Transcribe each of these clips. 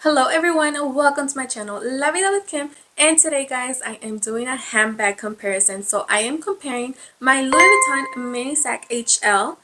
Hello everyone, welcome to my channel La Vida with Kim, and today guys I am doing a handbag comparison. So I am comparing my Louis Vuitton mini sack HL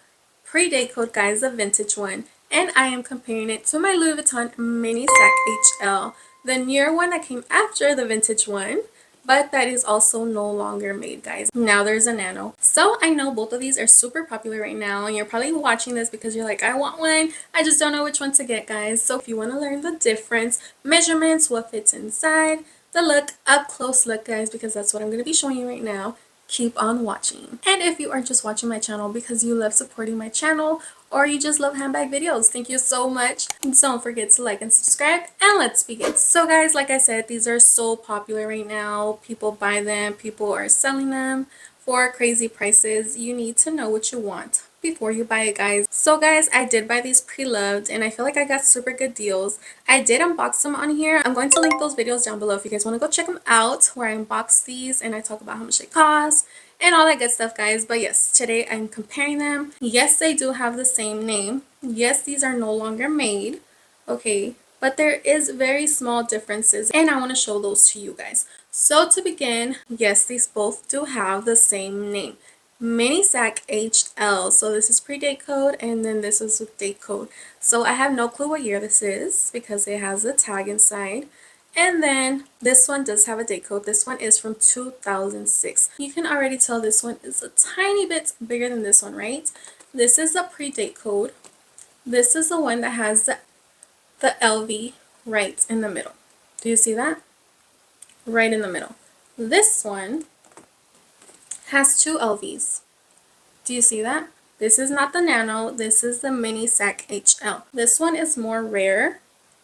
pre-Datecode, guys, the vintage one, and I am comparing it to my Louis Vuitton mini sack HL, the newer one that came after the vintage one, but that is also no longer made, guys. Now there's a nano. So I know both of these are super popular right now, and you're probably watching this because you're like, I want one, I just don't know which one to get, guys. So if you want to learn the difference, measurements, what fits inside, the look, up close look, guys, because that's what I'm going to be showing you right now, keep on watching. And if you are just watching my channel because you love supporting my channel or you just love handbag videos, thank you so much. And don't forget to like and subscribe, and let's begin. So guys, like I said, these are so popular right now. People buy them, people are selling them for crazy prices. You need to know what you want before you buy it, guys. So guys, I did buy these pre-loved and I feel like I got super good deals. I did unbox them on here. I'm going to link those videos down below if you guys want to go check them out, where I unbox these and I talk about how much they cost and all that good stuff, guys. But yes, today I'm comparing them. Yes, they do have the same name. Yes, these are no longer made, okay, but there is very small differences and I want to show those to you guys. So to begin, yes, these both do have the same name, mini sack HL. So this is pre-Datecode and then this is with Datecode. So I have no clue what year this is because it has a tag inside. And then this one does have a Datecode. This one is from 2006. You can already tell this one is a tiny bit bigger than this one, right? This is a pre-Datecode. This is the one that has the LV right in the middle. Do you see that? Right in the middle. This one has two LVs. Do you see that? This is not the nano. This is the mini sack HL. This one is more rare.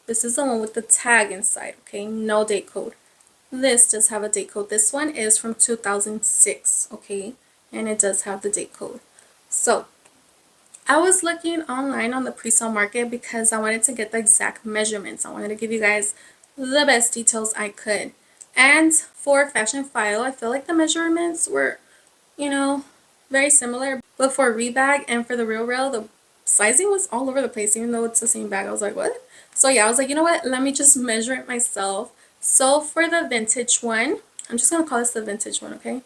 This is the one with the tag inside, okay? No Datecode. This does have a Datecode. This one is from 2006, okay? And it does have the Datecode. So I was looking online on the pre-sale market because I wanted to get the exact measurements. I wanted to give you guys the best details I could. And for Fashion File, I feel like the measurements were, you know, very similar. But for Rebag and for the Real, the sizing was all over the place, even though it's the same bag. I was like, what? So yeah, I was like, you know what? Let me just measure it myself. So for the vintage one, I'm just going to call this the vintage one, okay?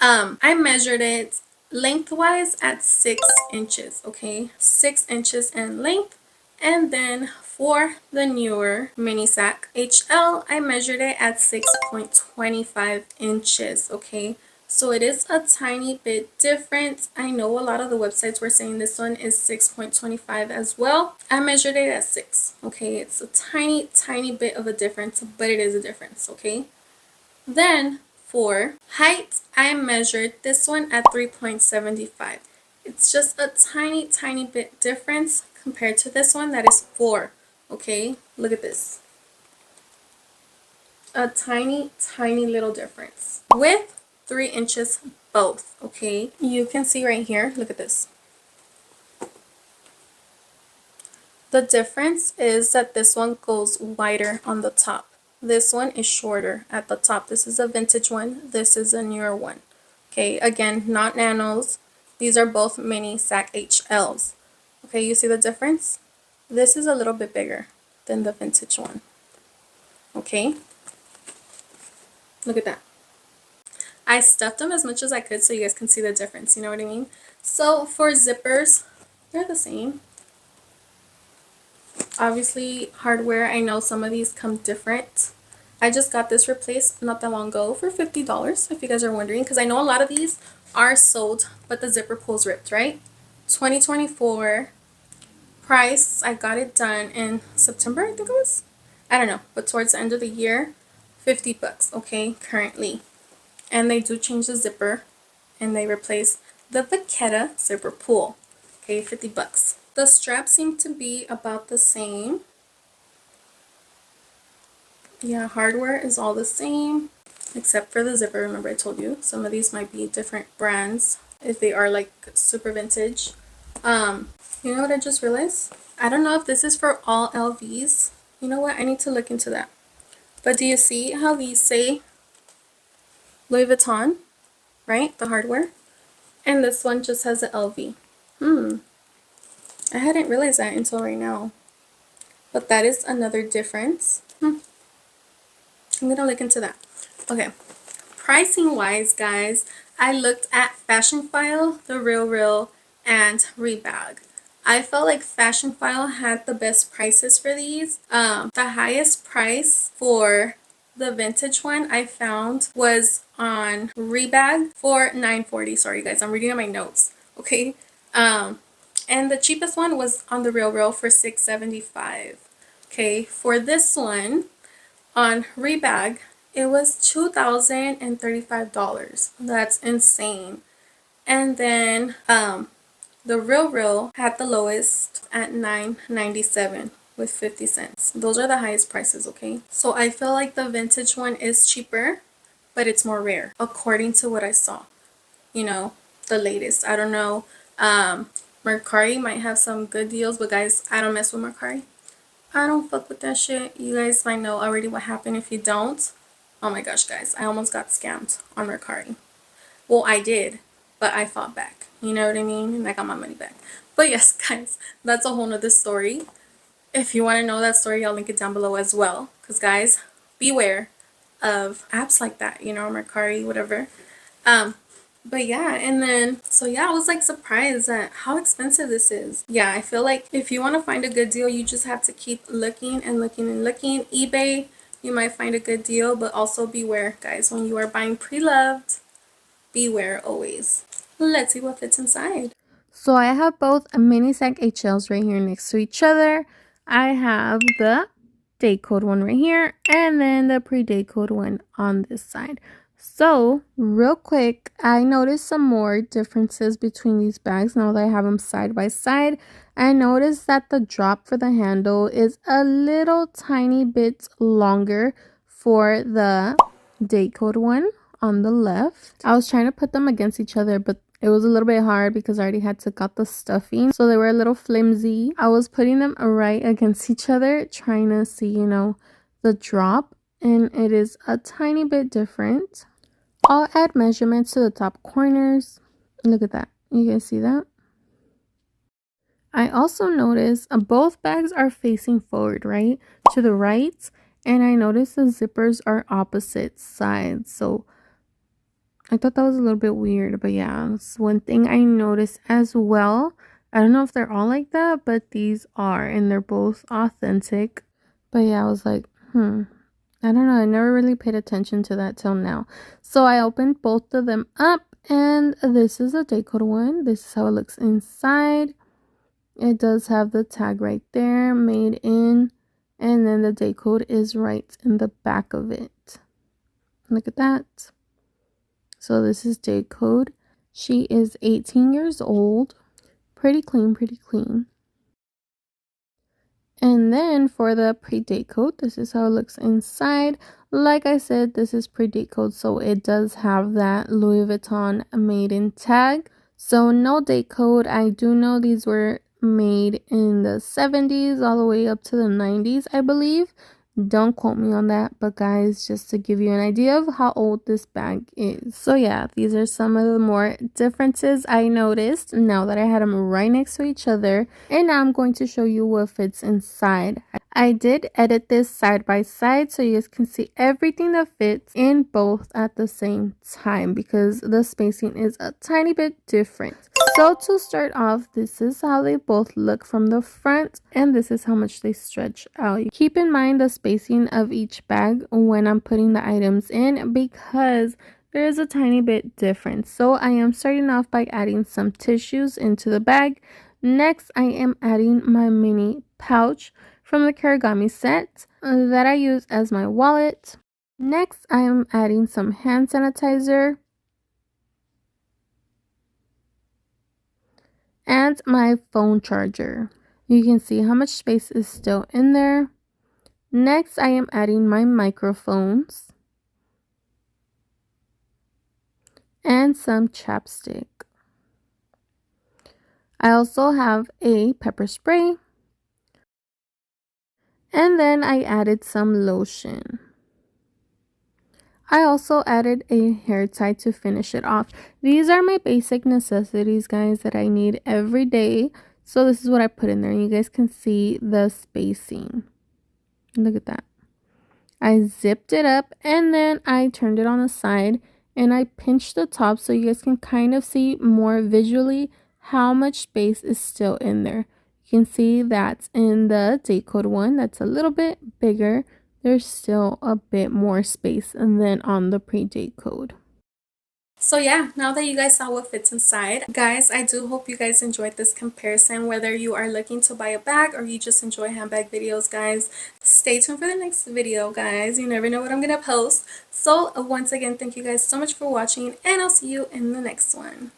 I measured it lengthwise at 6 inches, okay? 6 inches in length. And then for the newer mini sack HL, I measured it at 6.25 inches, okay? So it is a tiny bit different. I know a lot of the websites were saying this one is 6.25 as well. I measured it at 6, okay? It's a tiny bit of a difference, but it is a difference, okay? Then for height, I measured this one at 3.75. It's just a tiny bit difference compared to this one that is 4, okay? Look at this. A tiny little difference with 3 inches both, okay? You can see right here, look at this. The difference is that this one goes wider on the top. This one is shorter at the top. This is a vintage one. This is a newer one. Okay, again, not nanos. These are both mini sack HLs. Okay, you see the difference? This is a little bit bigger than the vintage one. Okay, look at that. I stuffed them as much as I could so you guys can see the difference, you know what I mean? So for zippers, they're the same. Obviously, hardware, I know some of these come different. I just got this replaced not that long ago for $50, if you guys are wondering, because I know a lot of these are sold, but the zipper pull's ripped, right? 2024 price, I got it done in September, I think it was. I don't know, but towards the end of the year, $50, okay, currently. And they do change the zipper and they replace the 𝓭𝓸𝓷'𝓽 zipper pull, okay, $50. The straps seem to be about the same. Yeah, hardware is all the same except for the zipper. Remember I told you some of these might be different brands if they are like super vintage. You know what I just realized? I don't know if this is for all LVs. You know what? I need to look into that. But do you see how these say Louis Vuitton, right? The hardware. And this one just has an LV. I hadn't realized that until right now. but that is another difference. I'm gonna look into that. Okay, pricing wise, guys, I looked at Fashion File, the Real, and Rebag. I felt like Fashion File had the best prices for these. The highest price for the vintage one I found was on Rebag for $9.40. Sorry guys, I'm reading on my notes. Okay. And the cheapest one was on the Real for $6.75. Okay, for this one on Rebag, it was $2,035. That's insane. And then the Real had the lowest at $9.97 with 50 cents. Those are the highest prices, okay? So I feel like the vintage one is cheaper, but it's more rare according to what I saw. You know, the latest. I don't know. Mercari might have some good deals, but guys, I don't mess with Mercari. I don't fuck with that shit. You guys might know already what happened if you don't. Oh my gosh, guys. I almost got scammed on Mercari. Well, I did, but I fought back. You know what I mean? And I got my money back. But yes, guys, that's a whole nother story. If you want to know that story, I'll link it down below as well. Because, guys, beware of apps like that. You know, Mercari, whatever. But yeah, and then, so yeah, I was like surprised at how expensive this is. Yeah, I feel like if you want to find a good deal, you just have to keep looking and looking and looking. eBay, you might find a good deal, but also beware, guys, when you are buying pre-loved, beware always. Let's see what fits inside. So I have both a mini sack HLs right here next to each other. I have the Datecode one right here, and then the Predatecode one on this side. So real quick, I noticed some more differences between these bags now that I have them side by side. I noticed that the drop for the handle is a little tiny bit longer for the Datecode one on the left. I was trying to put them against each other, but it was a little bit hard because I already had took out the stuffing, so they were a little flimsy. I was putting them right against each other, trying to see, you know, the drop, and it is a tiny bit different. I'll add measurements to the top corners. Look at that. You guys see that? I also noticed both bags are facing forward, right? To the right. And I noticed the zippers are opposite sides. So I thought that was a little bit weird. But yeah, it's one thing I noticed as well. I don't know if they're all like that, but these are. And they're both authentic. But yeah, I was like, I don't know. I never really paid attention to that till now. So I opened both of them up, and this is a Datecode one. This is how it looks inside. It does have the tag right there, made in, and then the Datecode is right in the back of it. Look at that. So this is Datecode. She is 18 years old. Pretty clean, pretty clean. And then for the Predatecode, this is how it looks inside. Like I said, this is Predatecode, so it does have that Louis Vuitton made in tag. So no date code. I do know these were made in the 70s all the way up to the 90s, I believe. Don't quote me on that, but guys, just to give you an idea of how old this bag is. So yeah, these are some of the more differences I noticed now that I had them right next to each other. And now I'm going to show you what fits inside. I did edit this side by side so you guys can see everything that fits in both at the same time because the spacing is a tiny bit different. So to start off, this is how they both look from the front, and this is how much they stretch out. Keep in mind the spacing of each bag when I'm putting the items in because there is a tiny bit difference. So I am starting off by adding some tissues into the bag. Next, I am adding my mini pouch from the 𝓭𝓸𝓷'𝓽 set that I use as my wallet. Next, I am adding some hand sanitizer and my phone charger. You can see how much space is still in there. Next, I am adding my microphones and some chapstick. I also have a pepper spray, and then I added some lotion. I also added a hair tie to finish it off. These are my basic necessities, guys, that I need every day So this is what I put in there. You guys can see the spacing. Look at that. I zipped it up and then I turned it on the side and I pinched the top so you guys can kind of see more visually how much space is still in there. You can see that's in the Datecode one. That's a little bit bigger. There's still a bit more space than on the Predatecode. So yeah, now that you guys saw what fits inside, guys, I do hope you guys enjoyed this comparison. Whether you are looking to buy a bag or you just enjoy handbag videos, guys, stay tuned for the next video, guys. You never know what I'm gonna post. So once again, thank you guys so much for watching, and I'll see you in the next one.